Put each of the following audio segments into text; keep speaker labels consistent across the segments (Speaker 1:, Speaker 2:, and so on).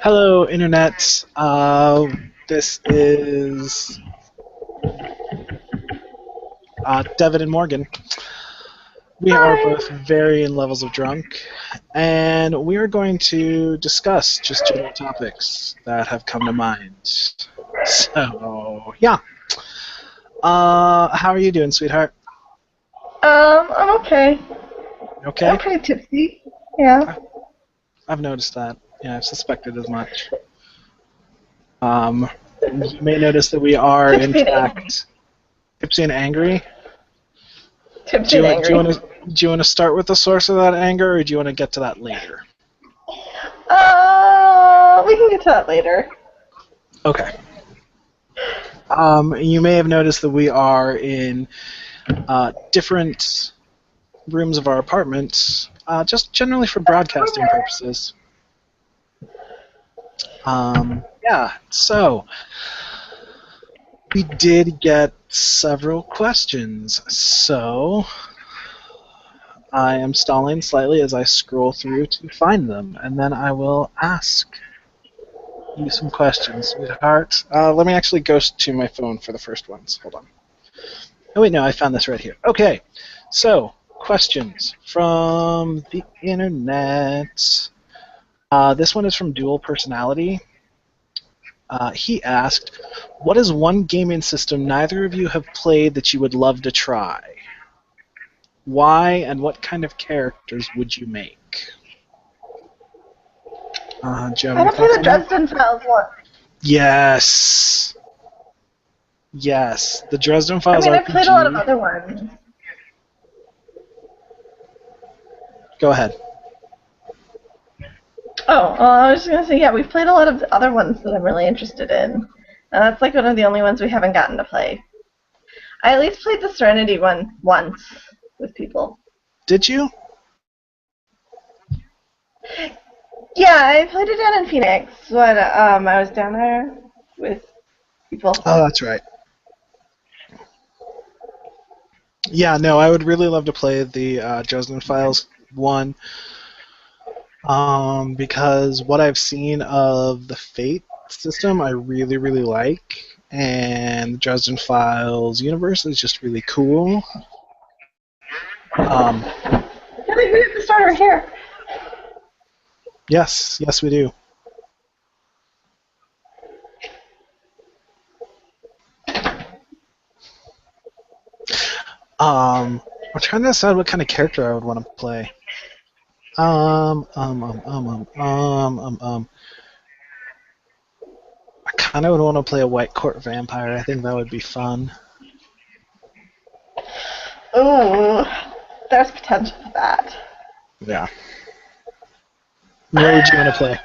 Speaker 1: Hello, Internet. This is Devin and Morgan. We are
Speaker 2: Hi.
Speaker 1: both varying levels of drunk, and we are going to discuss just general topics that have come to mind. So, yeah. How are you doing, sweetheart?
Speaker 2: I'm okay. I'm
Speaker 1: Okay?
Speaker 2: pretty tipsy. Yeah.
Speaker 1: I've noticed that. Yeah, I've suspected as much. You may notice that we are, in
Speaker 2: Tipsy and angry.
Speaker 1: fact, tipsy and angry.
Speaker 2: Tipsy and
Speaker 1: Do you
Speaker 2: angry.
Speaker 1: want to start with the source of that anger, or do you want to get to that later?
Speaker 2: We can get to that later.
Speaker 1: Okay. You may have noticed that we are in different rooms of our apartment, just generally for broadcasting purposes. Yeah, so we did get several questions, so I am stalling slightly as I scroll through to find them, and then I will ask you some questions, sweetheart. Let me actually go to my phone for the first ones. Hold on. Oh, wait, no, I found this right here. Okay, so questions from the internet. This one is from Dual Personality. He asked, what is one gaming system neither of you have played that you would love to try? Why and what kind of characters would you make? Do you have
Speaker 2: I
Speaker 1: any
Speaker 2: haven't played
Speaker 1: thoughts
Speaker 2: the
Speaker 1: on that?
Speaker 2: Dresden Files one.
Speaker 1: Yes. Yes. The Dresden
Speaker 2: I
Speaker 1: Files
Speaker 2: mean, I've played a lot of
Speaker 1: RPG.
Speaker 2: other ones.
Speaker 1: Go ahead.
Speaker 2: Oh, well, I was just gonna say, yeah, we've played a lot of other ones that I'm really interested in. And that's like one of the only ones we haven't gotten to play. I at least played the Serenity one once with people.
Speaker 1: Did you?
Speaker 2: Yeah, I played it down in Phoenix when I was down there with people.
Speaker 1: Oh, that's right. Yeah, no, I would really love to play the Dresden Files one, because what I've seen of the Fate system, I really, really like, and the Dresden Files universe is just really cool.
Speaker 2: I think we have the starter here.
Speaker 1: Yes, yes, we do. I'm trying to decide what kind of character I would want to play. I kind of would want to play a White Court vampire. I think that would be fun.
Speaker 2: Ooh, there's potential for that.
Speaker 1: Yeah. What would you want to play?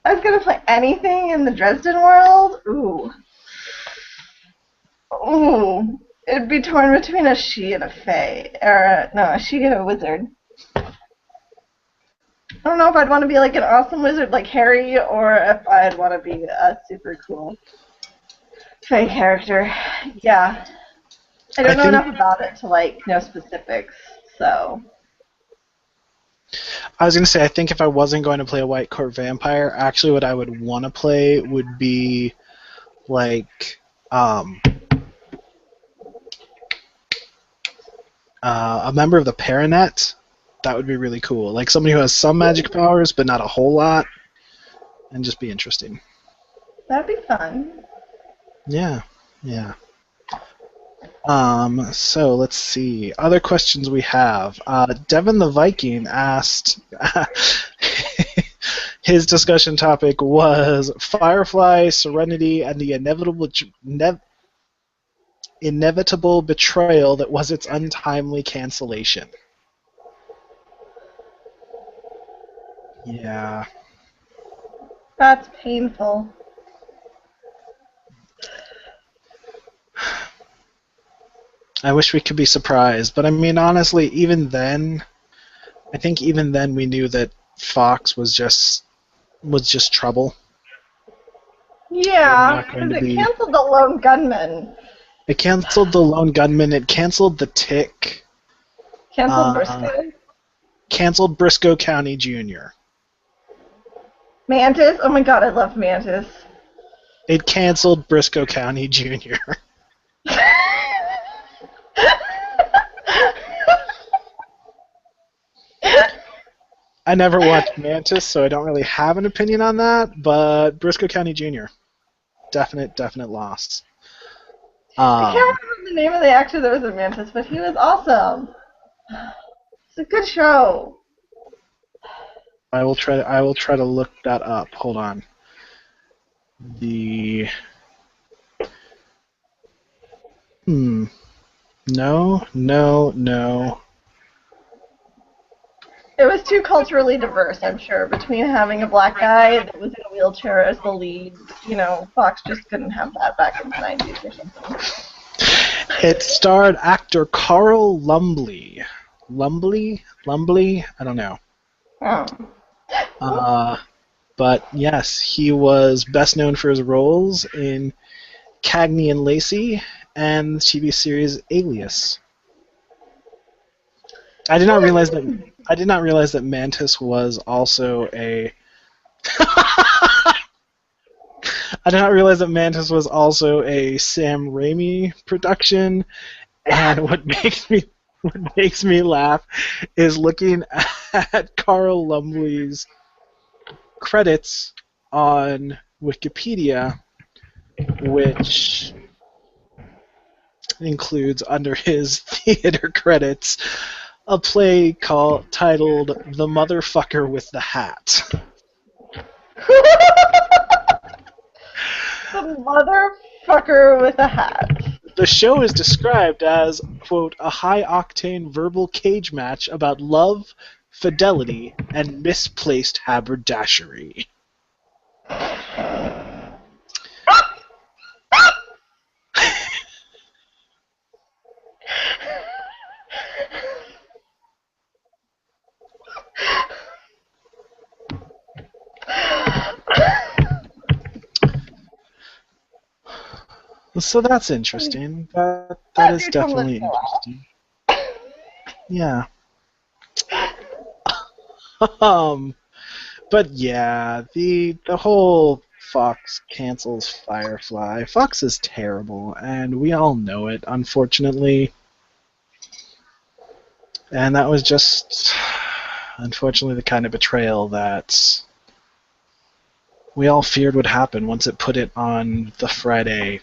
Speaker 2: I was gonna play anything in the Dresden world. Ooh, it'd be torn between a she and a fae, or no, a she and a wizard. I don't know if I'd want to be like an awesome wizard like Harry, or if I'd want to be a super cool fae character. Yeah, I
Speaker 1: I
Speaker 2: don't know
Speaker 1: think
Speaker 2: enough about it to like know specifics, so.
Speaker 1: I was going to say, I think if I wasn't going to play a White Court vampire, actually what I would want to play would be like a member of the Paranet. That would be really cool. Like somebody who has some magic powers, but not a whole lot, and just be interesting.
Speaker 2: That'd be fun.
Speaker 1: Yeah, yeah. So let's see. Other questions we have. Devin the Viking asked, his discussion topic was Firefly, Serenity, and the inevitable betrayal that was its untimely cancellation. Yeah.
Speaker 2: That's painful.
Speaker 1: I wish we could be surprised, but I mean, honestly, even then, I think even then we knew that Fox was just trouble.
Speaker 2: Yeah,
Speaker 1: Not going
Speaker 2: because
Speaker 1: to
Speaker 2: it
Speaker 1: be.
Speaker 2: canceled the Lone Gunman.
Speaker 1: It canceled the Lone Gunman. It canceled the Tick.
Speaker 2: Canceled
Speaker 1: Uh,
Speaker 2: Briscoe.
Speaker 1: canceled Briscoe County Jr.
Speaker 2: Mantis? Oh my god, I loved Mantis.
Speaker 1: It canceled Briscoe County Jr. I never watched Mantis, so I don't really have an opinion on that, but Briscoe County Jr. Definite loss.
Speaker 2: I can't remember the name of the actor that was in Mantis, but he was awesome. It's a good show.
Speaker 1: I will try to look that up. Hold on. No.
Speaker 2: It was too culturally diverse, I'm sure, between having a black guy that was in a wheelchair as the lead. You know, Fox just couldn't have that back in the 90s or something.
Speaker 1: It starred actor Carl Lumbly. Lumbly? I don't know.
Speaker 2: Oh.
Speaker 1: But yes, he was best known for his roles in Cagney and Lacey and the TV series Alias. I did not realize that Mantis was also a I did not realize that Mantis was also a Sam Raimi production, and what makes me laugh is looking at Carl Lumbly's credits on Wikipedia, which includes under his theater credits a play titled "The Motherfucker with the Hat."
Speaker 2: The motherfucker with a hat.
Speaker 1: The show is described as, quote, a high-octane verbal cage match about love, fidelity, and misplaced haberdashery. So that's interesting. That is definitely interesting. Yeah. But yeah, the whole Fox cancels Firefly. Fox is terrible, and we all know it, unfortunately. And that was just, unfortunately, the kind of betrayal that we all feared would happen once it put it on the Friday.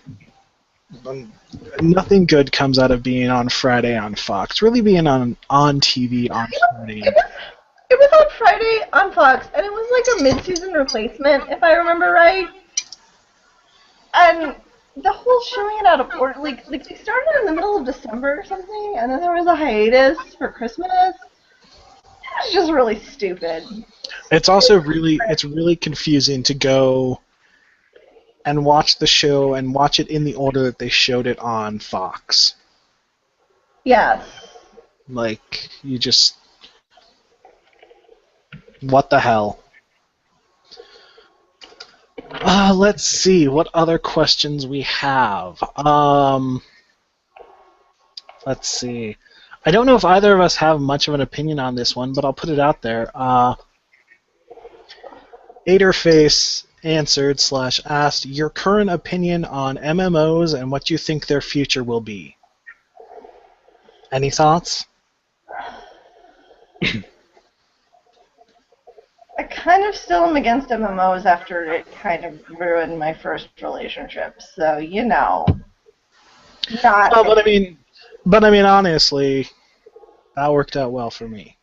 Speaker 1: Nothing good comes out of being on Friday on Fox. Really being on TV on Friday.
Speaker 2: It was on Friday on Fox, and it was like a mid-season replacement, if I remember right. And the whole showing it out of order, like they started in the middle of December or something, and then there was a hiatus for Christmas. It was just really stupid.
Speaker 1: It's also really confusing to go and watch the show and watch it in the order that they showed it on Fox.
Speaker 2: Yes.
Speaker 1: Like, you just... What the hell? Let's see what other questions we have. Let's see. I don't know if either of us have much of an opinion on this one, but I'll put it out there. Aderface answered / asked your current opinion on MMOs and what you think their future will be. Any thoughts?
Speaker 2: I kind of still am against MMOs after it kind of ruined my first relationship, so you know. Not.
Speaker 1: Oh, but I mean, honestly, that worked out well for me.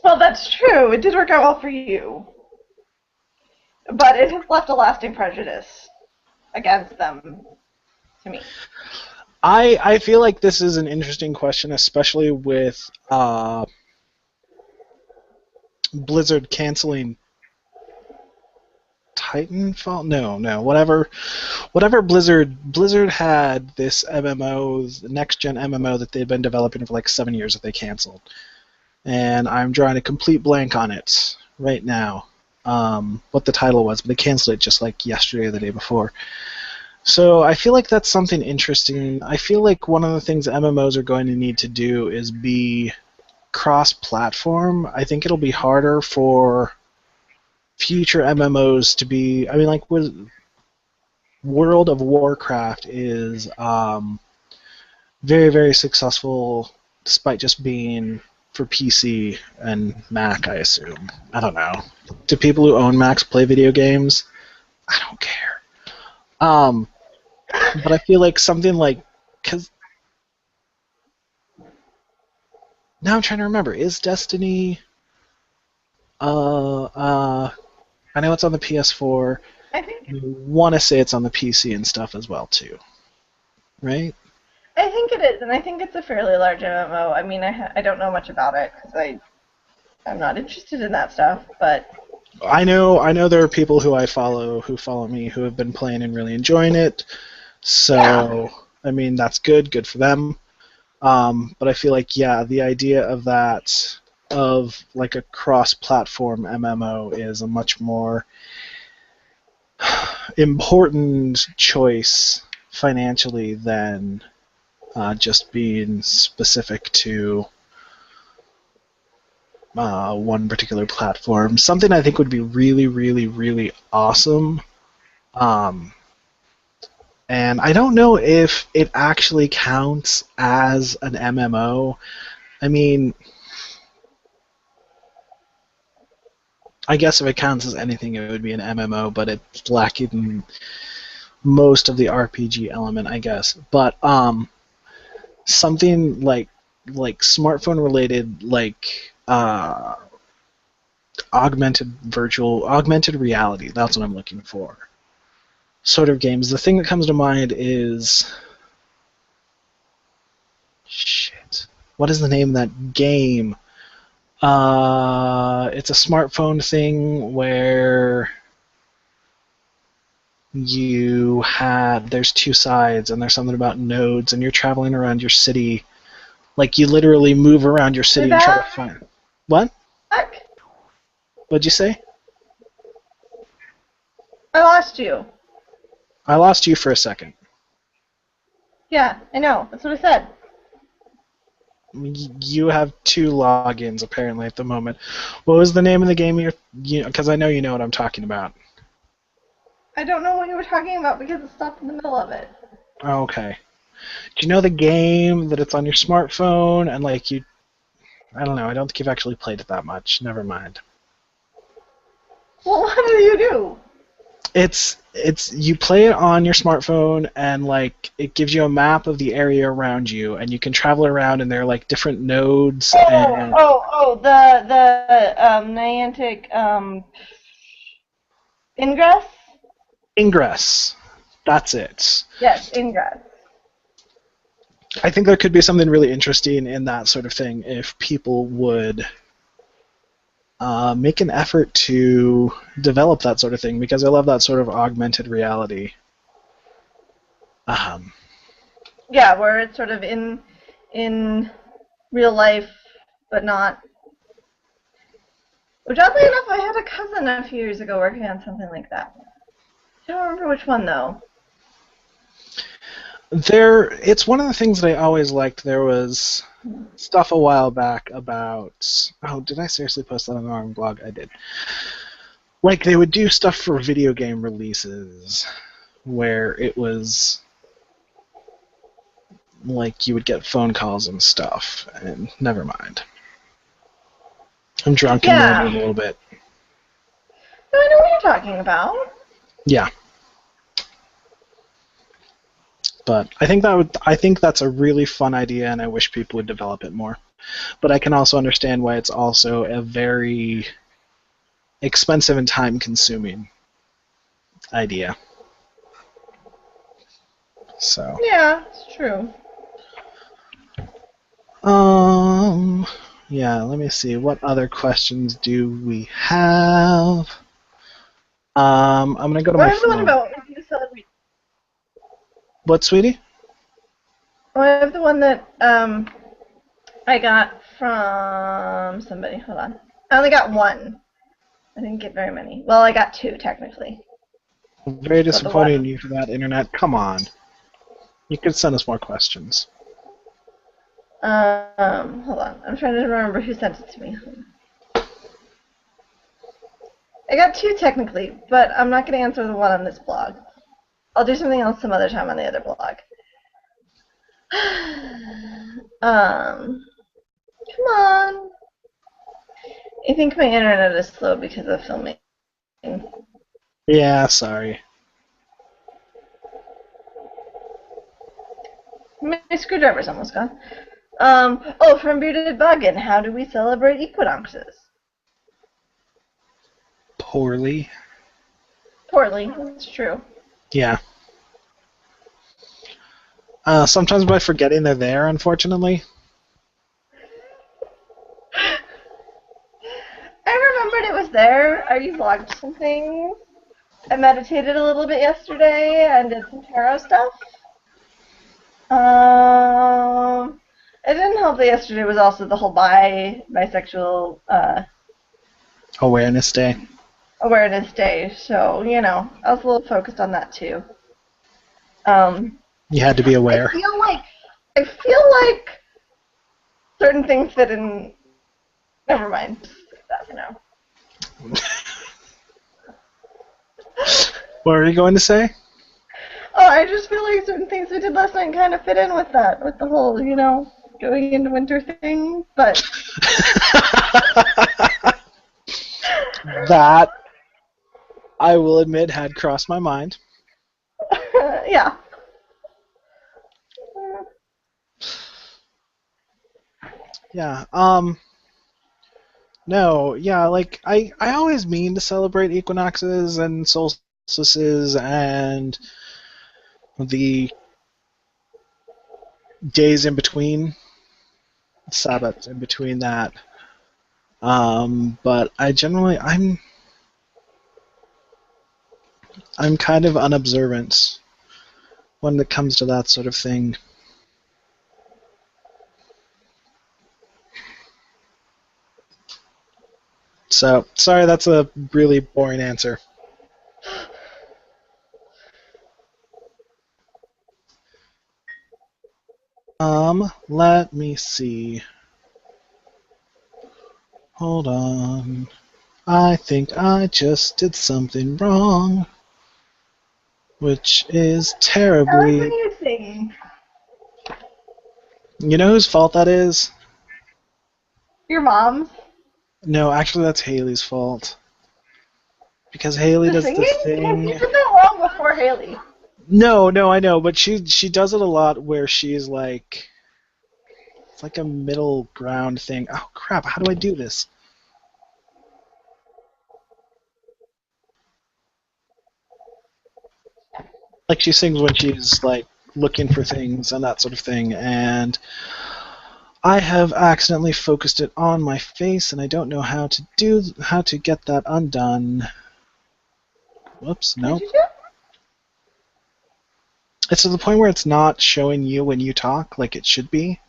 Speaker 2: Well, that's true. It did work out well for you. But it has left a lasting prejudice against them, to me.
Speaker 1: I feel like this is an interesting question, especially with Blizzard canceling Titanfall. No, whatever Blizzard had this MMO, the next gen MMO that they've been developing for like 7 years that they canceled, and I'm drawing a complete blank on it right now. What the title was, but they canceled it just like yesterday or the day before. So I feel like that's something interesting. I feel like one of the things MMOs are going to need to do is be cross-platform, I think it'll be harder for future MMOs to be. I mean, like with World of Warcraft is very, very successful, despite just being for PC and Mac, I assume. I don't know. Do people who own Macs play video games? I don't care. But I feel like something like, because now I'm trying to remember, is Destiny? I know it's on the PS4.
Speaker 2: I think
Speaker 1: I want to say it's on the PC and stuff as well too, right?
Speaker 2: it is, and I think it's a fairly large MMO. I mean, I don't know much about it because I'm not interested in that stuff, but
Speaker 1: I know there are people who who follow me, who have been playing and really enjoying it. So,
Speaker 2: yeah.
Speaker 1: I mean, that's good for them. But I feel like, yeah, the idea of that, of like a cross-platform MMO, is a much more important choice financially than just being specific to one particular platform. Something I think would be really, really, really awesome. And I don't know if it actually counts as an MMO. I mean, I guess if it counts as anything, it would be an MMO, but it's lacking most of the RPG element, I guess. But something like smartphone related, like augmented reality. That's what I'm looking for. Sort of games. The thing that comes to mind is shit. What is the name of that game? It's a smartphone thing where there's two sides, and there's something about nodes, and you're traveling around your city. Like, you literally move around your city and try to find. What?
Speaker 2: Heck,
Speaker 1: What'd you say?
Speaker 2: I lost you.
Speaker 1: I lost you for a second.
Speaker 2: Yeah, I know. That's what I said.
Speaker 1: You have two logins apparently at the moment. What was the name of the game because I know you know what I'm talking about.
Speaker 2: I don't know what you were talking about because it stopped in the middle of it.
Speaker 1: Okay. Do you know the game that it's on your smartphone and like you? I don't know. I don't think you've actually played it that much. Never mind.
Speaker 2: Well, what do you do?
Speaker 1: It's you play it on your smartphone, and like it gives you a map of the area around you, and you can travel around, and there are like different nodes.
Speaker 2: The Niantic Ingress.
Speaker 1: Ingress. That's it.
Speaker 2: Yes, Ingress.
Speaker 1: I think there could be something really interesting in that sort of thing if people would make an effort to develop that sort of thing, because I love that sort of augmented reality.
Speaker 2: Yeah, where it's sort of in real life, but not. Which, oddly enough, I had a cousin a few years ago working on something like that. I don't remember which one though.
Speaker 1: It's one of the things that I always liked. There was stuff a while back about. Oh, did I seriously post that on the wrong blog? I did. Like, they would do stuff for video game releases where it was like you would get phone calls and stuff, and never mind. I'm drunk and rambling a little bit.
Speaker 2: No, I know what you're talking about.
Speaker 1: Yeah. But I think that's a really fun idea, and I wish people would develop it more. But I can also understand why it's also a very expensive and time-consuming idea. So.
Speaker 2: Yeah, it's true.
Speaker 1: Yeah, let me see. What other questions do we have? I'm gonna go to my phone.
Speaker 2: What was the one about what you celebrate?
Speaker 1: What, sweetie?
Speaker 2: I have the one that I got from somebody. Hold on. I only got one. I didn't get very many. Well, I got two, technically.
Speaker 1: Very disappointing in you for that, Internet. Come on. You could send us more questions.
Speaker 2: Hold on. I'm trying to remember who sent it to me. I got two technically, but I'm not going to answer the one on this blog. I'll do something else some other time on the other blog. Come on. I think my internet is slow because of filming.
Speaker 1: Yeah, sorry.
Speaker 2: My screwdriver's almost gone. From Bearded Buggin, how do we celebrate equinoxes?
Speaker 1: Poorly.
Speaker 2: Poorly, that's true.
Speaker 1: Yeah. Sometimes by forgetting they're there, unfortunately.
Speaker 2: I remembered it was there. I vlogged some things. I meditated a little bit yesterday and did some tarot stuff. It didn't help that yesterday was also the whole bisexual
Speaker 1: Awareness Day.
Speaker 2: awareness day, so I was a little focused on that too.
Speaker 1: You had to be aware.
Speaker 2: I feel like certain things fit in. Never mind. That for now.
Speaker 1: What were you going to say?
Speaker 2: Oh, I just feel like certain things we did last night kind of fit in with that, with the whole, going into winter thing. But
Speaker 1: that, I will admit, had crossed my mind.
Speaker 2: yeah.
Speaker 1: Yeah. No, yeah, like I always mean to celebrate equinoxes and solstices and the days in between, Sabbaths in between that. But I'm kind of unobservant when it comes to that sort of thing. So, sorry, that's a really boring answer. Let me see. Hold on. I think I just did something wrong, which is
Speaker 2: I
Speaker 1: terribly...
Speaker 2: like when you sing.
Speaker 1: You know whose fault that is?
Speaker 2: Your mom's.
Speaker 1: No, actually that's Haley's fault. Because Haley
Speaker 2: The
Speaker 1: does
Speaker 2: singing?
Speaker 1: this
Speaker 2: Because you
Speaker 1: thing...
Speaker 2: did that long before Haley.
Speaker 1: No, I know, but she does it a lot where she's like... It's like a middle ground thing. Oh, crap, how do I do this? Like she sings when she's like looking for things and that sort of thing, and I have accidentally focused it on my face and I don't know how to get that undone. Whoops,
Speaker 2: What
Speaker 1: no.
Speaker 2: did you do?
Speaker 1: It's to the point where it's not showing you when you talk like it should be.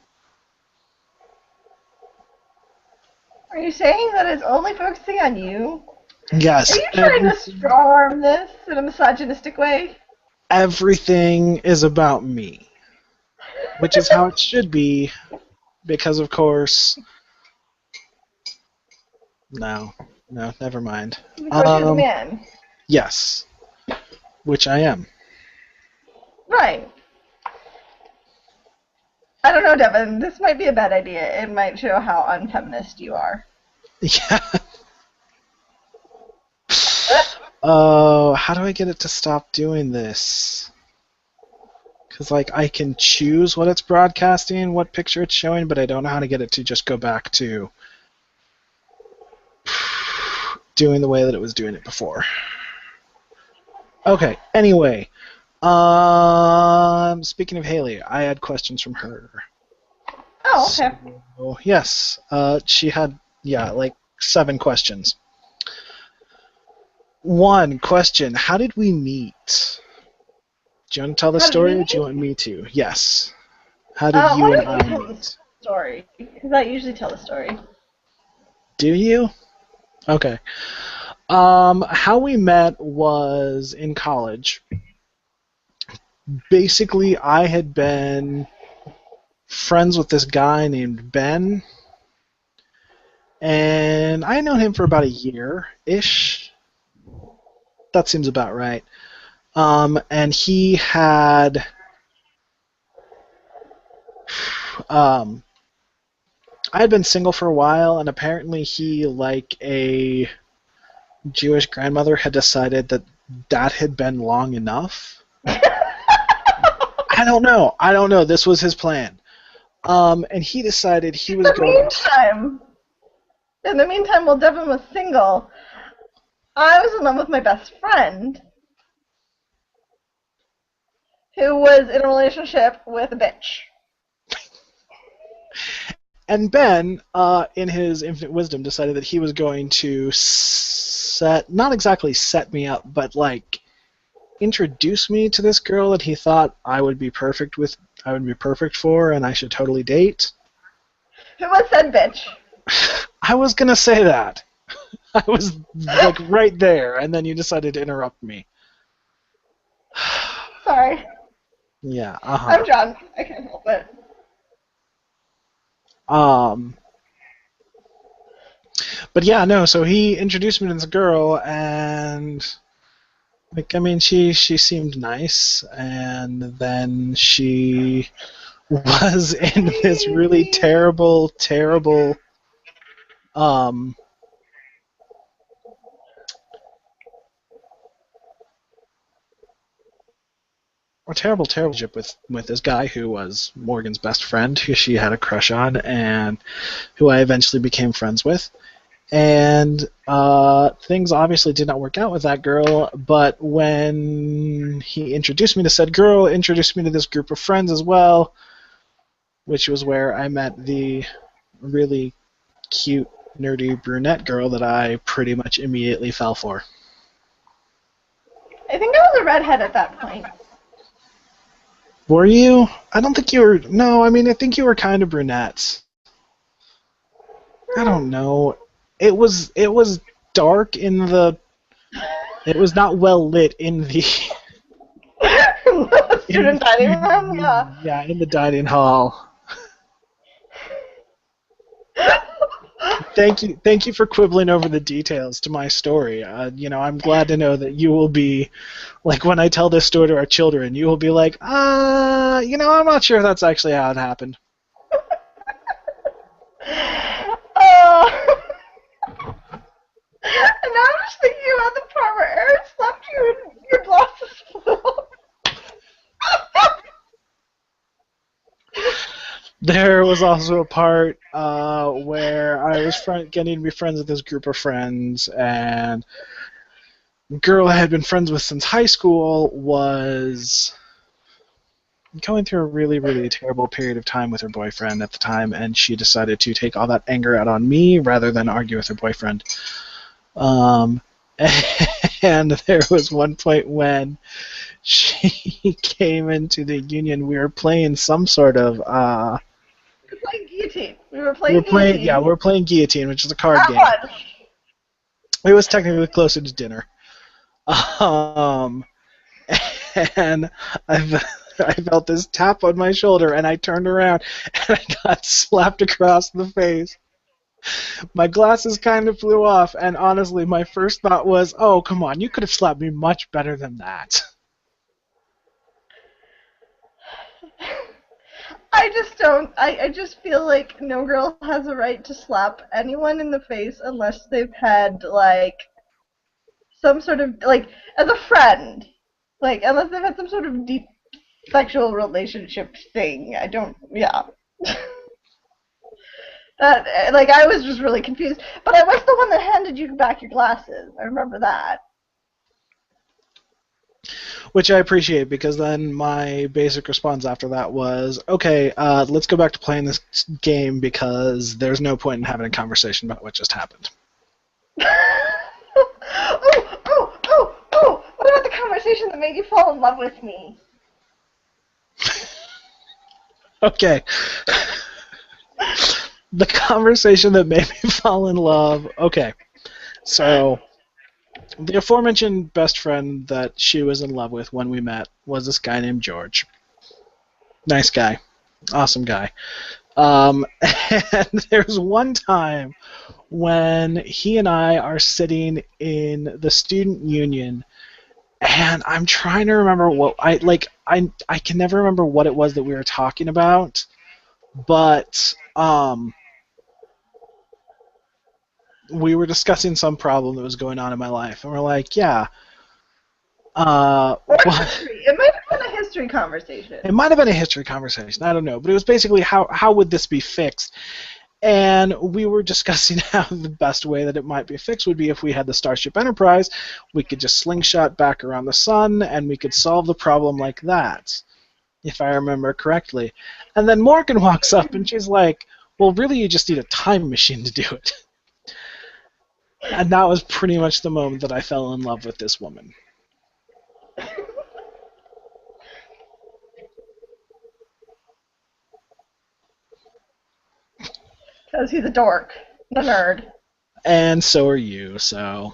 Speaker 2: Are you saying that it's only focusing on you?
Speaker 1: Yes.
Speaker 2: Are you trying to strong-arm this in a misogynistic way?
Speaker 1: Everything is about me. Which is how it should be, because of course... No, never mind.
Speaker 2: Because you're the man.
Speaker 1: Yes. Which I am.
Speaker 2: Right. I don't know, Devin. This might be a bad idea. It might show how unfeminist you are.
Speaker 1: Yeah. Oh, how do I get it to stop doing this? Because, like, I can choose what it's broadcasting, what picture it's showing, but I don't know how to get it to just go back to doing the way that it was doing it before. Okay, anyway. Speaking of Haley, I had questions from her.
Speaker 2: Oh, okay.
Speaker 1: So, yes, she had, like 7 questions. 1 question, how did we meet? Do you want to tell the story, or do you want me to? Yes. How did you and I
Speaker 2: tell
Speaker 1: meet?
Speaker 2: the story? Because I usually tell the story.
Speaker 1: Do you? Okay. How we met was in college. Basically, I had been friends with this guy named Ben, and I had known him for about a year-ish. That seems about right. And he had I had been single for a while, and apparently he, like a Jewish grandmother, had decided that that had been long enough. I don't know. This was his plan. And he decided he was going to...
Speaker 2: In the meantime, while Devin was single, I was in love with my best friend, who was in a relationship with a bitch.
Speaker 1: And Ben, in his infinite wisdom, decided that he was going to not exactly set me up, but like introduce me to this girl that he thought I would be perfect for, and I should totally date.
Speaker 2: Who was said bitch?
Speaker 1: I was gonna say that. I was like right there, and then you decided to interrupt me.
Speaker 2: Sorry.
Speaker 1: Yeah.
Speaker 2: I'm drunk. I can't help it.
Speaker 1: But yeah, no. So he introduced me to this girl, and like, I mean, she seemed nice, and then she was in this really terrible, a terrible relationship with this guy who was Morgan's best friend, who she had a crush on, and who I eventually became friends with. And things obviously did not work out with that girl, but when he introduced me to said girl, introduced me to this group of friends as well, which was where I met the really cute, nerdy brunette girl that I pretty much immediately fell for.
Speaker 2: I think I was a redhead at that point.
Speaker 1: Were you? I don't think you were. No, I mean, I think you were kind of brunette. I don't know. It was dark in the... It was not well lit in the...
Speaker 2: Student dining room? Yeah.
Speaker 1: Yeah, in the dining hall. Thank you for quibbling over the details to my story. I'm glad to know that you will be, like, when I tell this story to our children, you will be like, I'm not sure if that's actually how it happened.
Speaker 2: And now I'm just thinking about the part where Aaron slapped you and your glasses flew off.
Speaker 1: There was also a part where I was getting to be friends with this group of friends, and a girl I had been friends with since high school was going through a really, really terrible period of time with her boyfriend at the time, and she decided to take all that anger out on me rather than argue with her boyfriend. And there was one point when she came into the union. We were playing some sort of...
Speaker 2: We were playing guillotine. We were playing
Speaker 1: guillotine, which is a card game.
Speaker 2: Lunch.
Speaker 1: It was technically closer to dinner. And I felt this tap on my shoulder, and I turned around, and I got slapped across the face. My glasses kind of flew off, and honestly, my first thought was, oh, come on, you could have slapped me much better than that.
Speaker 2: I just feel like no girl has a right to slap anyone in the face unless they've had, like, some sort of, like, as a friend. Like, unless they've had some sort of deep sexual relationship thing. Yeah. I was just really confused. But I was the one that handed you back your glasses. I remember that.
Speaker 1: Which I appreciate, because then my basic response after that was, okay, let's go back to playing this game, because there's no point in having a conversation about what just happened.
Speaker 2: Oh! What about the conversation that made you fall in love with me?
Speaker 1: Okay. The conversation that made me fall in love. Okay. So, the aforementioned best friend that she was in love with when we met was this guy named George. Nice guy. Awesome guy. And there's one time when he and I are sitting in the student union, and I'm trying to remember what I can never remember what it was that we were talking about, but we were discussing some problem that was going on in my life, and we're like, yeah,
Speaker 2: Or
Speaker 1: what?
Speaker 2: history. It might have been a history conversation.
Speaker 1: It might have been a history conversation. I don't know, but it was basically how would this be fixed? And we were discussing how the best way that it might be fixed would be if we had the Starship Enterprise. We could just slingshot back around the sun, and we could solve the problem like that, if I remember correctly. And then Morgan walks up, and she's like, well, really, you just need a time machine to do it. And that was pretty much the moment that I fell in love with this woman.
Speaker 2: Because he's a dork. A nerd.
Speaker 1: And so are you, so...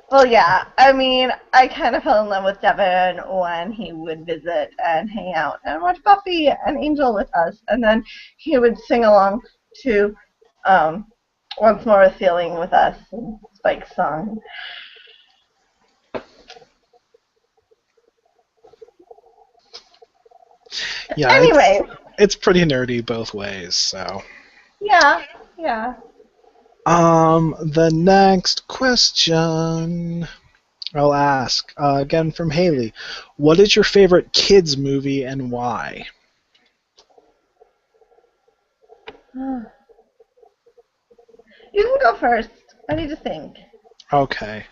Speaker 2: Well, yeah. I mean, I kind of fell in love with Devin when he would visit and hang out and watch Buffy and Angel with us, and then he would sing along to Once More with Feeling with us, and Spike's song.
Speaker 1: Yeah,
Speaker 2: Anyway,
Speaker 1: it's pretty nerdy both ways, so...
Speaker 2: yeah, yeah.
Speaker 1: The next question I'll ask, again from Haley. What is your favorite kids movie and why?
Speaker 2: You can go first. I need to think.
Speaker 1: Okay.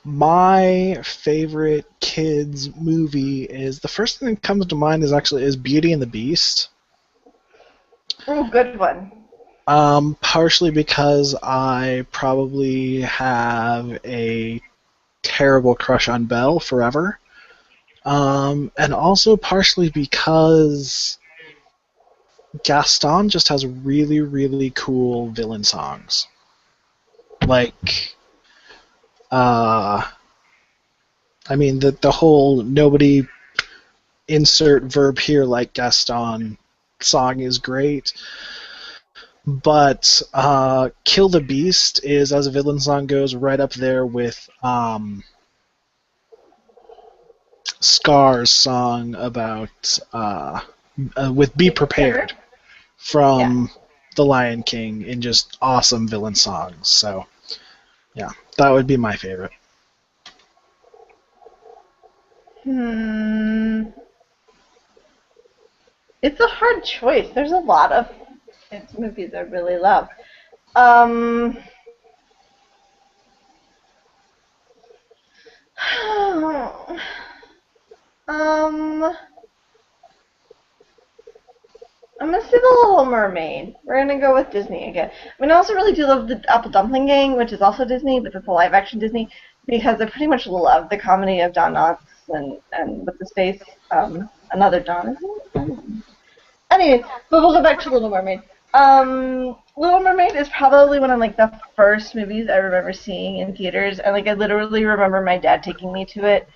Speaker 1: My favorite kids movie is the first thing that comes to mind is Beauty and the Beast.
Speaker 2: Oh, good one.
Speaker 1: Partially because I probably have a terrible crush on Belle forever. And also partially because Gaston just has really, really cool villain songs. Like, I mean, the whole nobody insert verb here like Gaston song is great. But Kill the Beast is, as a villain song goes, right up there with Scar's song about with Be Prepared from The Lion King in just awesome villain songs. So, yeah, that would be my favorite.
Speaker 2: It's a hard choice. There's a lot of kids movies I really love. Um, um, I'm gonna say The Little Mermaid. We're gonna go with Disney again. I mean, I also really do love the Apple Dumpling Gang, which is also Disney, but it's a live-action Disney, because I pretty much love the comedy of Don Knotts and what's his face, another Don, isn't it? Anyway, but we'll go back to Little Mermaid. Little Mermaid is probably one of like the first movies I remember seeing in theaters, and like I literally remember my dad taking me to it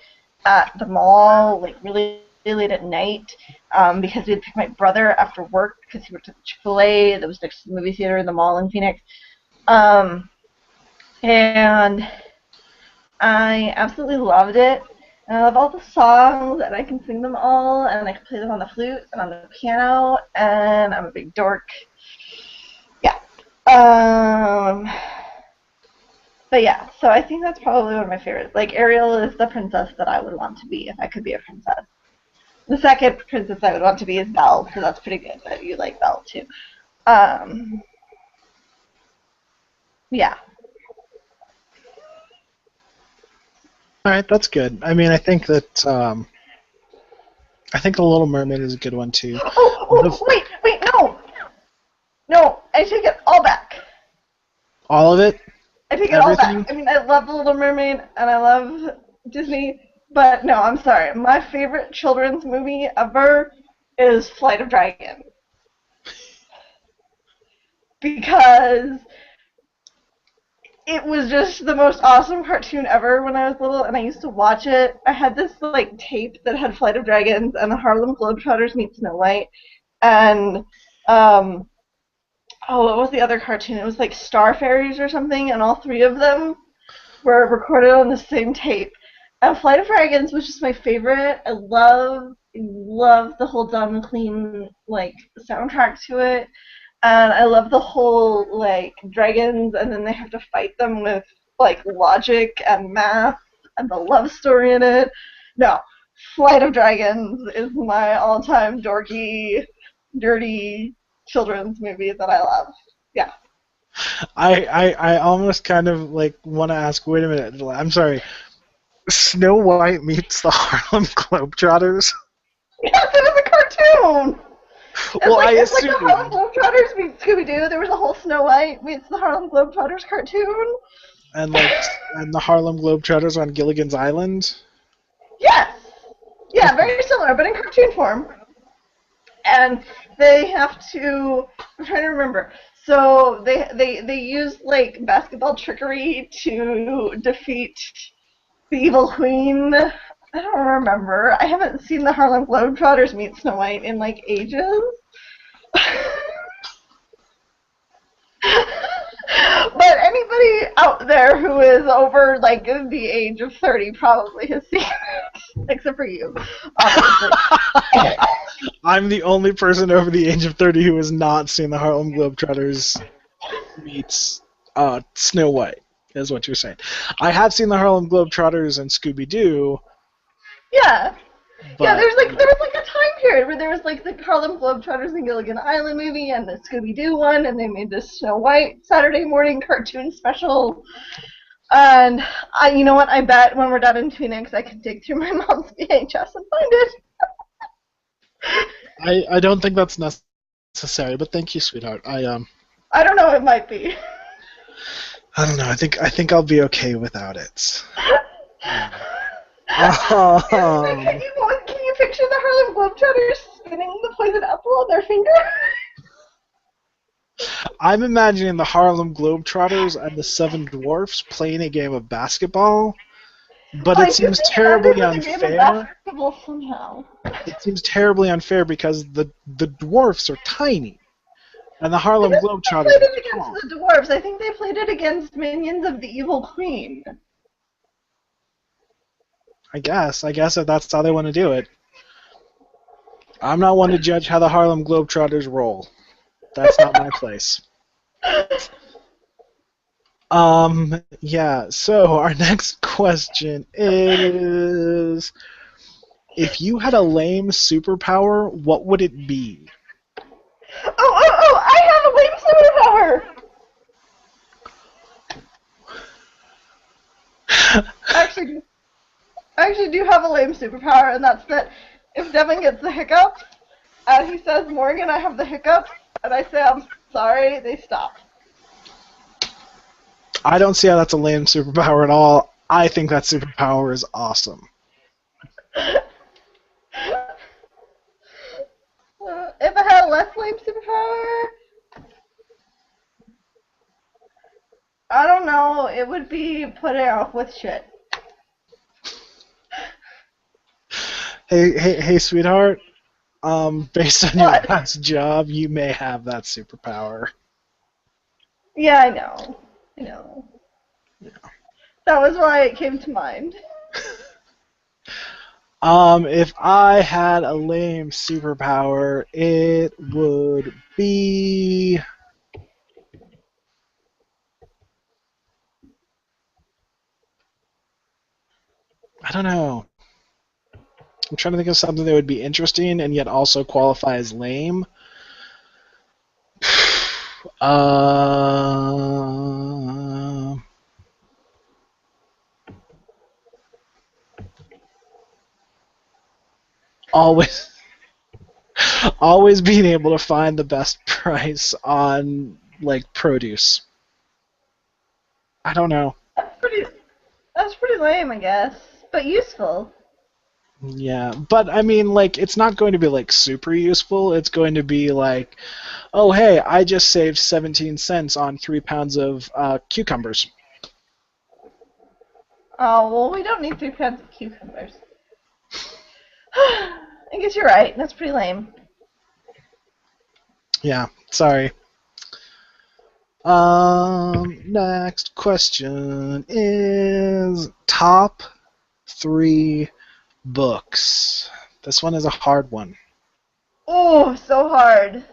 Speaker 2: at the mall, like really late at night, because we'd pick my brother after work because he worked at the Chick-fil-A that was next to the movie theater in the mall in Phoenix, and I absolutely loved it. And I love all the songs, and I can sing them all, and I can play them on the flute and on the piano, and I'm a big dork. Yeah. But yeah, so I think that's probably one of my favorites. Like, Ariel is the princess that I would want to be if I could be a princess. The second princess I would want to be is Belle, so that's pretty good that you like Belle, too. Yeah.
Speaker 1: All right, that's good. I mean, I think that I think The Little Mermaid is a good one too.
Speaker 2: Wait, no! No, I take it all back.
Speaker 1: All of it?
Speaker 2: I take it
Speaker 1: Everything?
Speaker 2: all back. I mean, I love The Little Mermaid, and I love Disney, but no, I'm sorry. My favorite children's movie ever is Flight of Dragons. Because it was just the most awesome cartoon ever when I was little, and I used to watch it. I had this like tape that had Flight of Dragons and the Harlem Globetrotters meet Snow White, and um, oh, what was the other cartoon? It was like Star Fairies or something, and all three of them were recorded on the same tape. And Flight of Dragons was just my favorite. I love the whole Don McLean like soundtrack to it. And I love the whole like dragons, and then they have to fight them with like logic and math and the love story in it. No, Flight of Dragons is my all-time dorky, dirty children's movie that I love. Yeah.
Speaker 1: I almost kind of like want to ask. Wait a minute. I'm sorry. Snow White meets the Harlem Globetrotters.
Speaker 2: Yes, it was a cartoon.
Speaker 1: Well, I
Speaker 2: It's like
Speaker 1: assume.
Speaker 2: the Harlem Globetrotters meets Scooby-Doo. There was a whole Snow White meets the Harlem Globetrotters cartoon.
Speaker 1: And the Harlem Globetrotters on Gilligan's Island.
Speaker 2: Yes. Yeah, very similar, but in cartoon form. And they have to. I'm trying to remember. So they use like basketball trickery to defeat the evil queen. I don't remember. I haven't seen the Harlem Globetrotters meet Snow White in like ages. But anybody out there who is over like the age of 30 probably has seen it, except for you, obviously.
Speaker 1: I'm the only person over the age of 30 who has not seen the Harlem Globetrotters meets Snow White, is what you're saying. I have seen the Harlem Globetrotters and Scooby-Doo.
Speaker 2: Yeah.
Speaker 1: But,
Speaker 2: Yeah, there was like a time period where there was like the Harlem Globetrotters and Gilligan Island movie and the Scooby-Doo one, and they made this Snow White Saturday morning cartoon special. And you know what? I bet when we're done in Phoenix, I can dig through my mom's VHS and find it.
Speaker 1: I don't think that's necessary, but thank you, sweetheart.
Speaker 2: I don't know. It might be.
Speaker 1: I don't know. I think I'll be okay without it.
Speaker 2: Can you picture the Harlem Globetrotters spinning the poison apple on their finger?
Speaker 1: I'm imagining the Harlem Globetrotters and the Seven Dwarfs playing a game of basketball, but it seems terribly unfair.
Speaker 2: Somehow.
Speaker 1: It seems terribly unfair because the dwarfs are tiny, and the Harlem Globetrotters
Speaker 2: They played it
Speaker 1: are
Speaker 2: against
Speaker 1: tall.
Speaker 2: the dwarves. I think they played it against minions of the evil queen.
Speaker 1: I guess if that's how they want to do it. I'm not one to judge how the Harlem Globetrotters roll. That's not my place. Yeah, so our next question is, if you had a lame superpower, what would it be?
Speaker 2: Oh, I have a lame superpower! I actually do have a lame superpower, and that's that if Devin gets the hiccup, and he says, Morgan, I have the hiccup, and I say, I'm sorry, they stop.
Speaker 1: I don't see how that's a lame superpower at all. I think that superpower is awesome.
Speaker 2: If I had a less lame superpower, I don't know, it would be putting off with shit.
Speaker 1: Hey, sweetheart. Based on your
Speaker 2: What?
Speaker 1: past job, you may have that superpower.
Speaker 2: Yeah, I know.
Speaker 1: Yeah.
Speaker 2: That was why it came to mind.
Speaker 1: If I had a lame superpower, it would be... I don't know. I'm trying to think of something that would be interesting and yet also qualify as lame. Always being able to find the best price on like produce. I don't know.
Speaker 2: That's pretty lame, I guess. But useful.
Speaker 1: Yeah, but I mean, like, it's not going to be like super useful. It's going to be like, oh hey, I just saved 17 cents on 3 pounds of cucumbers.
Speaker 2: Oh, well, we don't need 3 pounds of cucumbers. I guess you're right. That's pretty lame.
Speaker 1: Yeah, sorry. Next question is top 3 books. This one is a hard one.
Speaker 2: Oh, so hard.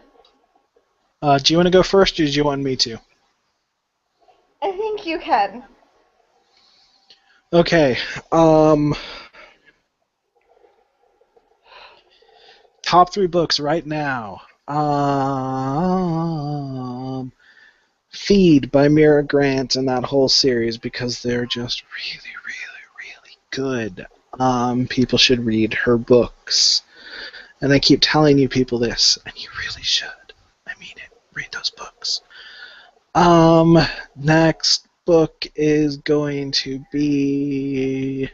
Speaker 1: Do you want to go first, or do you want me to?
Speaker 2: I think you can.
Speaker 1: Okay. Top 3 books right now. Feed by Mira Grant and that whole series, because they're just really, really, really good. People should read her books. And I keep telling you people this, and you really should. I mean it. Read those books. Next book is going to be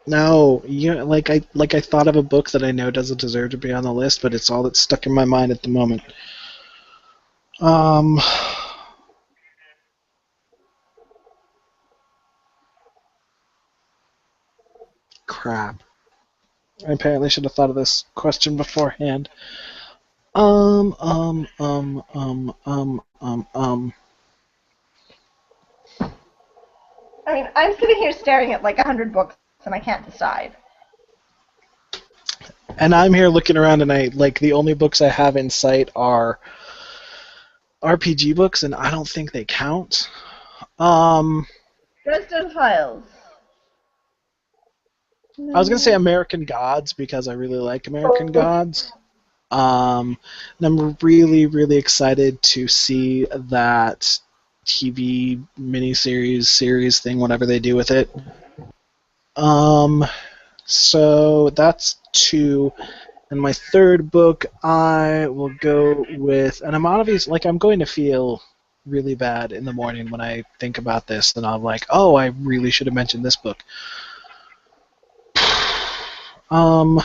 Speaker 1: no, I thought of a book that I know doesn't deserve to be on the list, but it's all that's stuck in my mind at the moment. Crap. I apparently should have thought of this question beforehand. Um, um, um, um, um, um, um.
Speaker 2: I mean, I'm sitting here staring at like 100 books and I can't decide.
Speaker 1: And I'm here looking around, and the only books I have in sight are RPG books, and I don't think they count.
Speaker 2: Dresden Files.
Speaker 1: I was gonna say American Gods because I really like American Gods. And I'm really, really excited to see that TV miniseries, series thing, whatever they do with it. So that's 2. And my third book, I will go with, and I'm obviously, I'm going to feel really bad in the morning when I think about this, and I'm like, oh, I really should have mentioned this book.
Speaker 2: Artist.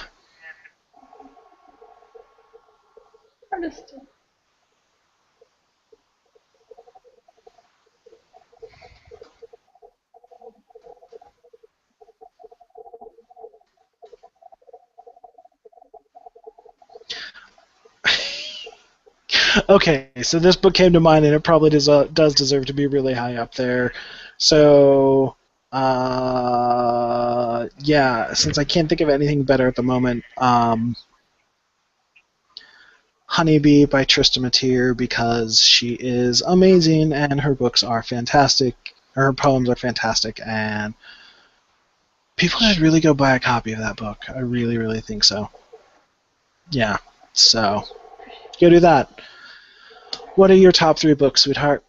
Speaker 1: Okay, so this book came to mind, and it probably does deserve to be really high up there. So, yeah, since I can't think of anything better at the moment, Honeybee by Trista Mateer, because she is amazing and her books are fantastic. Her poems are fantastic, and people should really go buy a copy of that book. I really, really think so. Yeah, so go do that. What are your top 3 books, sweetheart?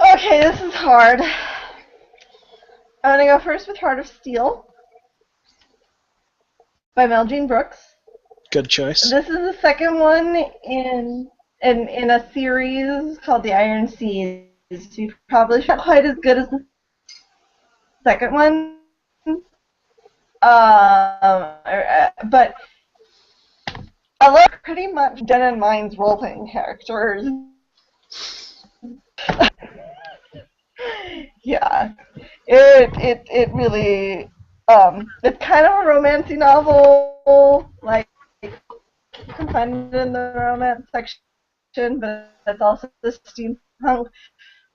Speaker 2: Okay, this is hard. I'm gonna go first with Heart of Steel by Mel Jean Brooks.
Speaker 1: Good choice.
Speaker 2: This is the second one in a series called The Iron Seas. You probably not quite as good as the second one. But I love pretty much Den and Mine's role-playing characters. Yeah, it really it's kind of a romancy novel, like you can find it in the romance section, but it's also the steampunk.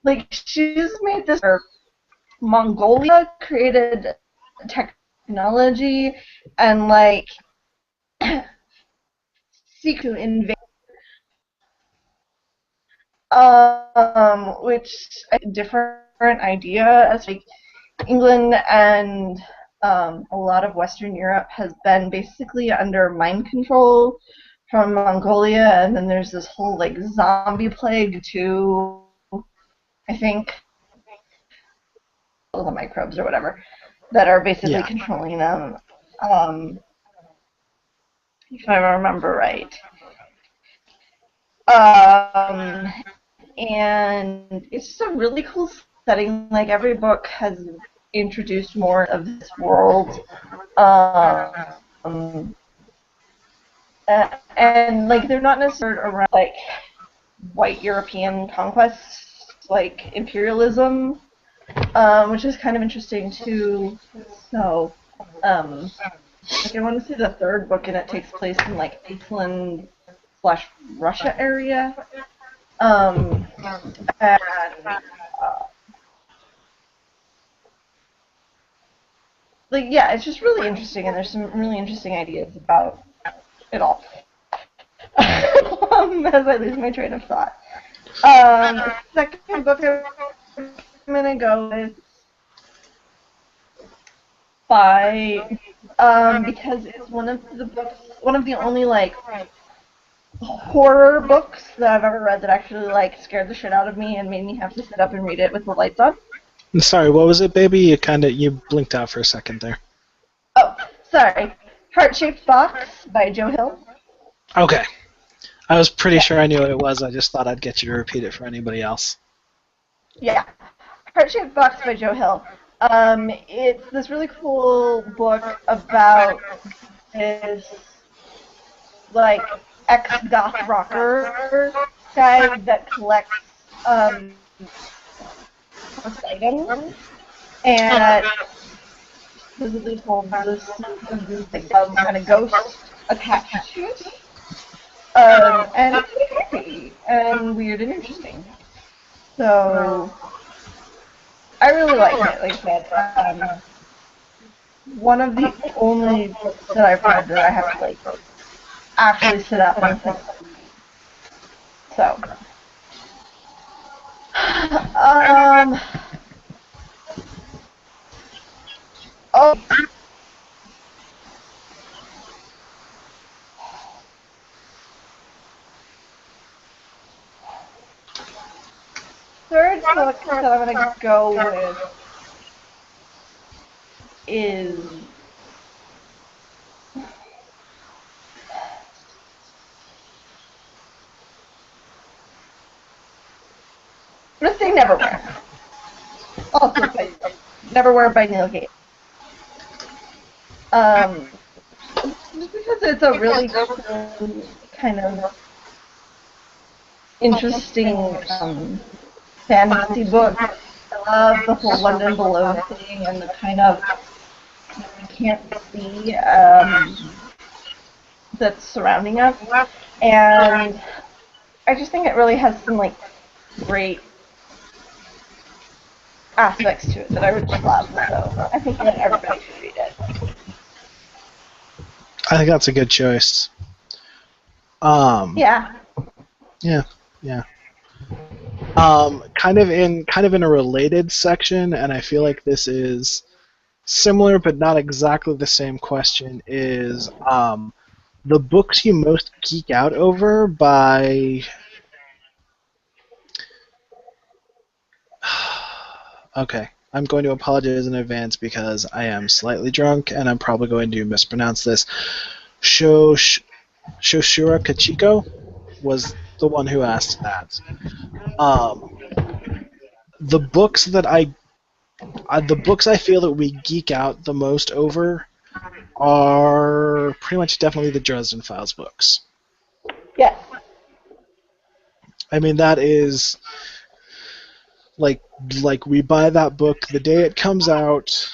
Speaker 2: Like she's made this. Mongolia created technology and like seek to invade, which is a different idea as like England and a lot of Western Europe has been basically under mind control from Mongolia, and then there's this whole like zombie plague too, I think, all the microbes or whatever that are basically controlling them. If I remember right. And it's just a really cool setting. Like every book has introduced more of this world. And like they're not necessarily around like white European conquests, like imperialism, which is kind of interesting too. So, like I want to see the third book, and it takes place in like Iceland slash Russia area. And like yeah, it's just really interesting, and there's some really interesting ideas about it all. As I lose my train of thought. Second book I'm gonna go with by because it's one of the only like horror books that I've ever read that actually like scared the shit out of me and made me have to sit up and read it with the lights on.
Speaker 1: Sorry, what was it, baby? You blinked out for a second there.
Speaker 2: Oh, sorry. Heart-Shaped Box by Joe Hill.
Speaker 1: Okay. I was pretty sure I knew what it was. I just thought I'd get you to repeat it for anybody else.
Speaker 2: Yeah. Heart-Shaped Box by Joe Hill. It's this really cool book about this like ex-goth rocker guy that collects items and supposedly told this kind of ghost attached to it. And it's really creepy and weird and interesting. So I really like it. Like I said, one of the only books that I've read that I have to like actually sit up and think. So, oh, third book that I'm gonna go with is I'm gonna say Neverwhere. Also by Neverwhere by Neil Gaiman. Just because it's a really cool, kind of interesting fantasy book. I love the whole London Below thing and the kind of you can't see that's surrounding us. And I just think it really has some like great aspects to it that I would just love. So I think that everybody should read it.
Speaker 1: I think that's a good choice.
Speaker 2: Yeah.
Speaker 1: Yeah. Kind of in a related section, and I feel like this is similar but not exactly the same question, is the books you most geek out over by... Okay, I'm going to apologize in advance because I am slightly drunk and I'm probably going to mispronounce this. Shoshura Kachiko was the one who asked that. The books that the books I feel that we geek out the most over are pretty much definitely the Dresden Files books.
Speaker 2: Yes.
Speaker 1: I mean, that is like we buy that book the day it comes out.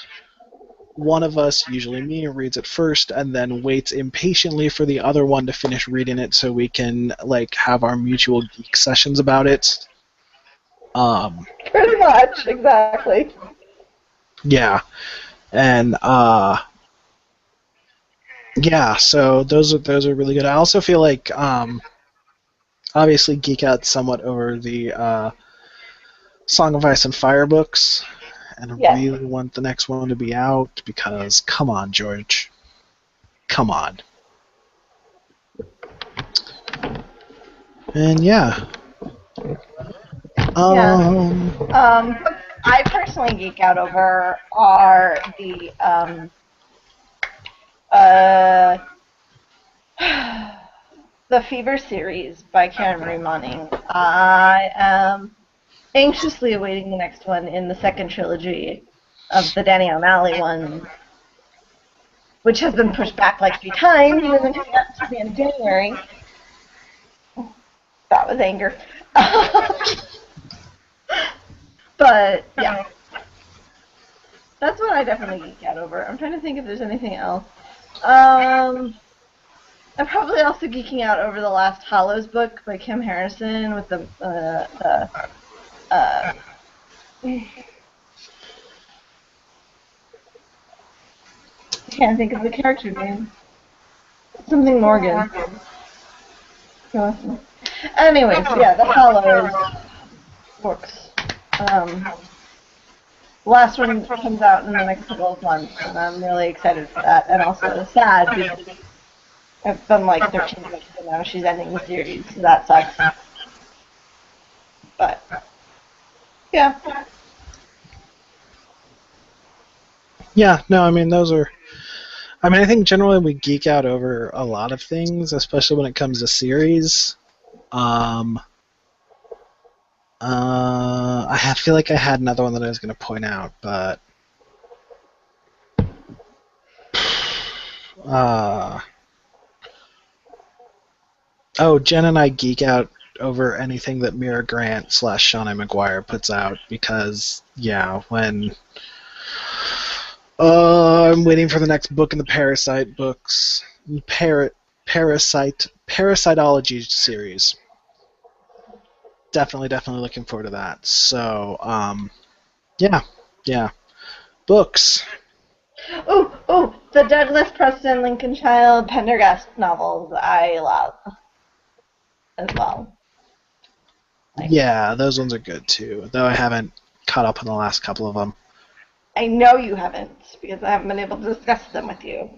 Speaker 1: One of us, usually me, reads it first and then waits impatiently for the other one to finish reading it so we can like have our mutual geek sessions about it.
Speaker 2: Pretty much, exactly.
Speaker 1: Yeah. And yeah, so those are really good. I also feel like obviously geek out somewhat over the Song of Ice and Fire books, and I really want the next one to be out because come on, George. Come on. And yeah.
Speaker 2: Books I personally geek out over are the the Fever series by Karen Marie Moning. I am anxiously awaiting the next one in the second trilogy of the Danny O'Malley one. which has been pushed back like 3 times, and then coming out to the end of January. That was anger. But, yeah. That's what I definitely geek out over. I'm trying to think if there's anything else. I'm probably also geeking out over the last Hollows book by Kim Harrison with the I can't think of the character name. Something Morgan. Anyways, yeah, the Hollows books. The last one comes out in the next couple of months, and I'm really excited for that. And also sad because it's been like 13 weeks, and now she's ending the series, so that sucks. But yeah.
Speaker 1: Yeah, no, I mean, those are... I mean, I think generally we geek out over a lot of things, especially when it comes to series. I feel like I had another one that I was going to point out, but... Jen and I geek out over anything that Mira Grant / Shawnee Maguire puts out because, yeah, when... I'm waiting for the next book in the Parasite books. Parasitology series. Definitely looking forward to that. So, yeah. Books.
Speaker 2: Oh, the Douglas Preston Lincoln Child Pendergast novels I love as well.
Speaker 1: Yeah, those ones are good too, though I haven't caught up on the last couple of them.
Speaker 2: I know you haven't, because I haven't been able to discuss them with you.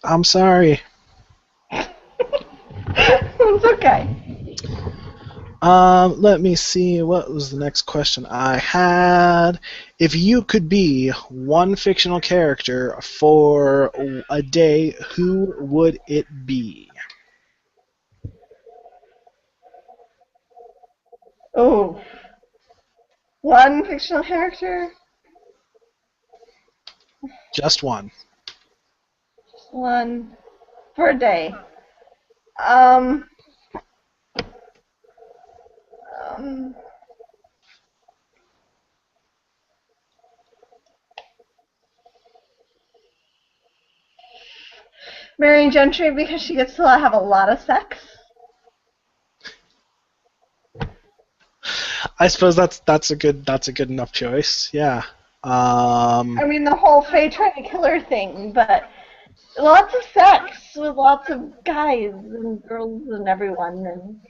Speaker 1: I'm sorry.
Speaker 2: It's okay.
Speaker 1: Let me see. What was the next question I had? If you could be one fictional character for a day, who would it be?
Speaker 2: Oh. One fictional character?
Speaker 1: Just one.
Speaker 2: Just one. For a day. Marion Gentry, because she gets to have a lot of sex.
Speaker 1: I suppose that's a good enough choice. Yeah.
Speaker 2: I mean, the whole Faye trying to kill her thing, but lots of sex with lots of guys and girls and everyone. And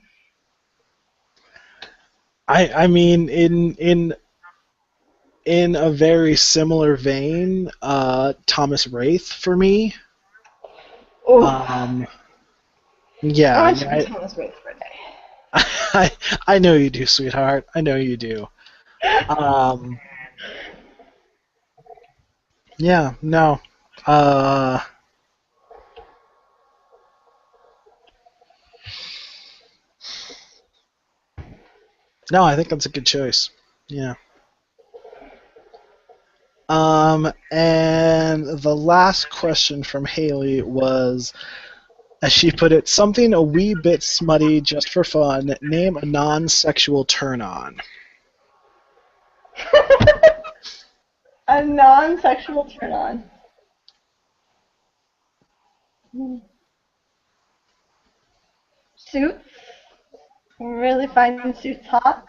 Speaker 1: I mean, in a very similar vein, Thomas Wraith for me.
Speaker 2: oh,
Speaker 1: Yeah.
Speaker 2: I want to be Thomas Wraith for a day.
Speaker 1: I know you do, sweetheart. I know you do. Yeah, no. No, I think that's a good choice. Yeah. And the last question from Haley was, as she put it, something a wee bit smutty just for fun. Name a non-sexual turn-on.
Speaker 2: A non-sexual turn-on. Suits. Really find suits hot.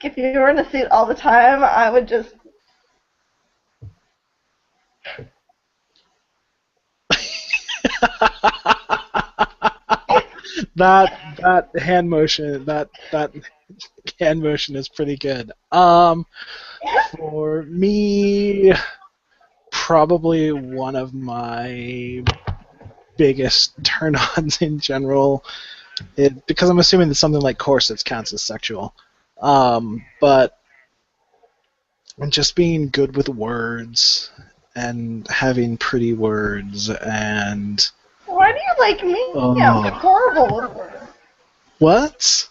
Speaker 2: If you were in a suit all the time, I would just...
Speaker 1: that hand motion is pretty good. For me, probably one of my biggest turn-ons in general, because I'm assuming that something like corsets counts as sexual. But just being good with words and having pretty words and...
Speaker 2: Why do you like me? I'm horrible with words.
Speaker 1: What?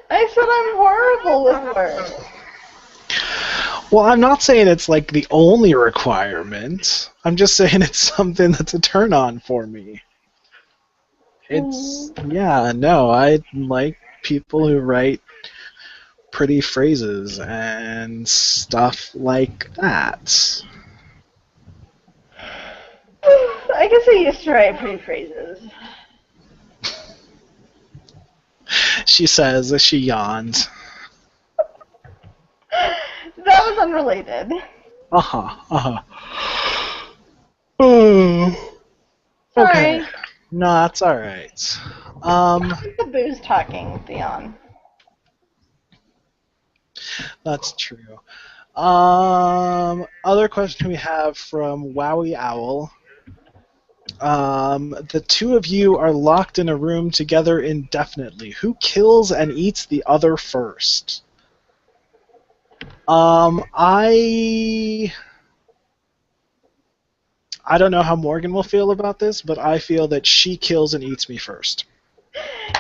Speaker 2: I said I'm horrible with words.
Speaker 1: Well, I'm not saying it's like the only requirement. I'm just saying it's something that's a turn on for me. It's yeah, no, I like people who write pretty phrases and stuff like that.
Speaker 2: I guess I used to write pretty phrases.
Speaker 1: She says as she yawns.
Speaker 2: That was unrelated.
Speaker 1: Oh.
Speaker 2: Sorry.
Speaker 1: Okay. No, that's alright.
Speaker 2: The booze talking, Theon.
Speaker 1: That's true. Other question we have from Wowie Owl. The two of you are locked in a room together indefinitely. Who kills and eats the other first? I don't know how Morgan will feel about this, but I feel that she kills and eats me first.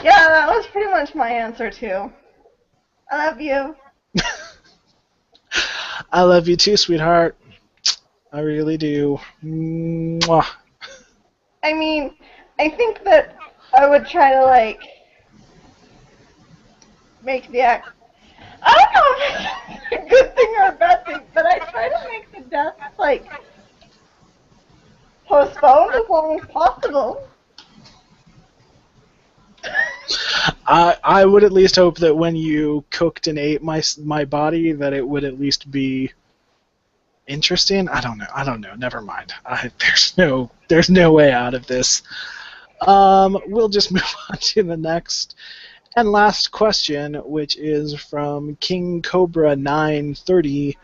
Speaker 2: Yeah, that was pretty much my answer too. I love you.
Speaker 1: I love you too, sweetheart. I really do. Mwah.
Speaker 2: I mean, I think that I would try to, like, make the act. I don't know if it's a good thing or a bad thing, but I try to make the death, like, postponed as long as possible.
Speaker 1: I would at least hope that when you cooked and ate my body, that it would at least be interesting. I don't know. Never mind. There's no way out of this. We'll just move on to the next and last question, which is from King Cobra 930.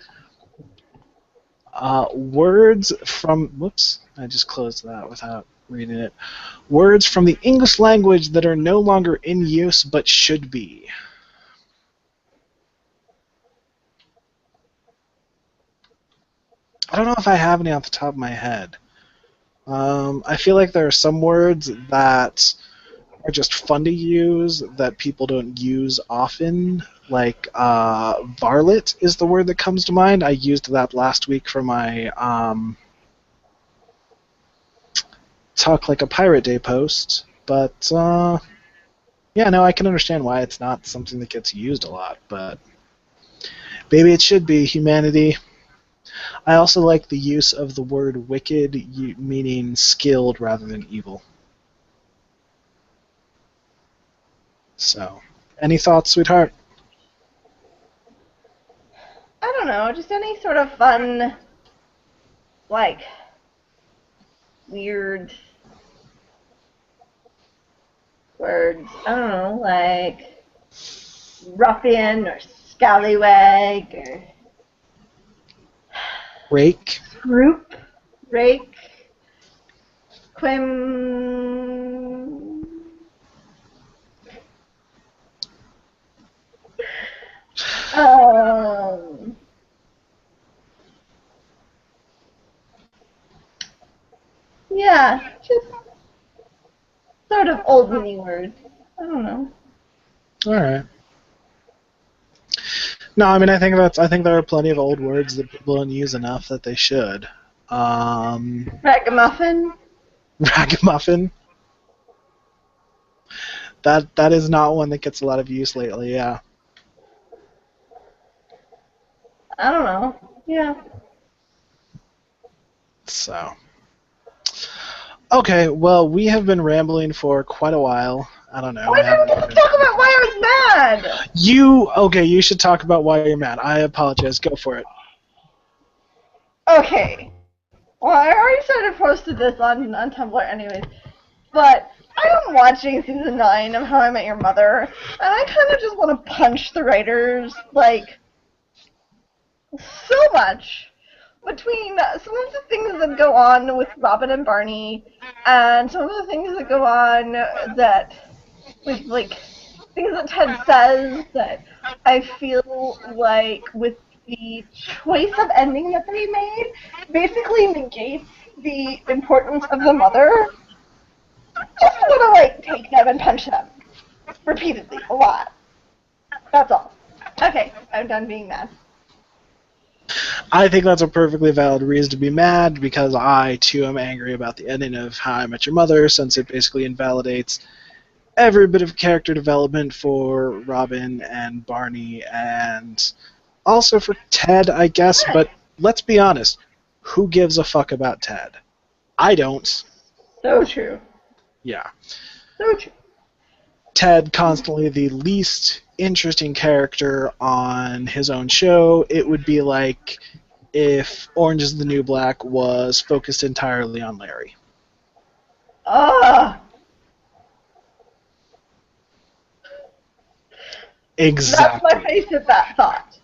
Speaker 1: Words from whoops, I just closed that without reading it. Words from the English language that are no longer in use but should be. I don't know if I have any off the top of my head. I feel like there are some words that are just fun to use that people don't use often. Like varlet is the word that comes to mind. I used that last week for my Talk Like a Pirate Day post. But yeah, no, I can understand why it's not something that gets used a lot. But maybe it should be, humanity. I also like the use of the word wicked, meaning skilled rather than evil. So, any thoughts, sweetheart?
Speaker 2: I don't know, just any sort of fun, like, weird words. I don't know, like ruffian or scallywag or
Speaker 1: Rake.
Speaker 2: group, rake, quim. Yeah, just sort of old mini words. I don't know.
Speaker 1: All right. No, I mean I think there are plenty of old words that people don't use enough that they should.
Speaker 2: Ragamuffin.
Speaker 1: Ragamuffin. That is not one that gets a lot of use lately. Yeah.
Speaker 2: I don't know. Yeah.
Speaker 1: So. Okay, well, we have been rambling for quite a while. I don't know.
Speaker 2: Why didn't you talk about why I was mad?
Speaker 1: You should talk about why you're mad. I apologize. Go for it.
Speaker 2: Okay. Well, I already sort of posted this on Tumblr anyways, but I'm watching season 9 of How I Met Your Mother, and I kind of just want to punch the writers, like, so much. Between some of the things that go on with Robin and Barney, and some of the things that go on that, with, like, things that Ted says that I feel like with the choice of ending that they made basically negates the importance of the mother. I just want to, like, take them and punch them repeatedly a lot. That's all. Okay, I'm done being mad.
Speaker 1: I think that's a perfectly valid reason to be mad, because I, too, am angry about the ending of How I Met Your Mother, since it basically invalidates every bit of character development for Robin and Barney, and also for Ted, I guess, but let's be honest, who gives a fuck about Ted? I don't.
Speaker 2: So true.
Speaker 1: Yeah.
Speaker 2: So true.
Speaker 1: Ted, constantly the least interesting character on his own show. It would be like if Orange is the New Black was focused entirely on Larry.
Speaker 2: Ah. That's my
Speaker 1: Exactly.
Speaker 2: face at that thought.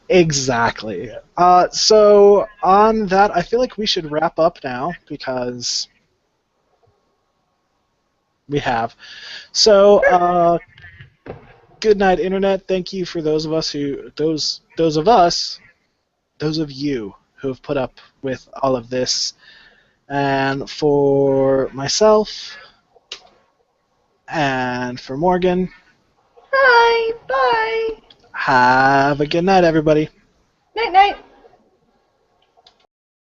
Speaker 1: Exactly. So on that, I feel like we should wrap up now, because we have. So, good night, Internet. Thank you for those of us who those of you who have put up with all of this, and for myself, and for Morgan.
Speaker 2: Hi. Bye.
Speaker 1: Have a good night, everybody.
Speaker 2: Night night.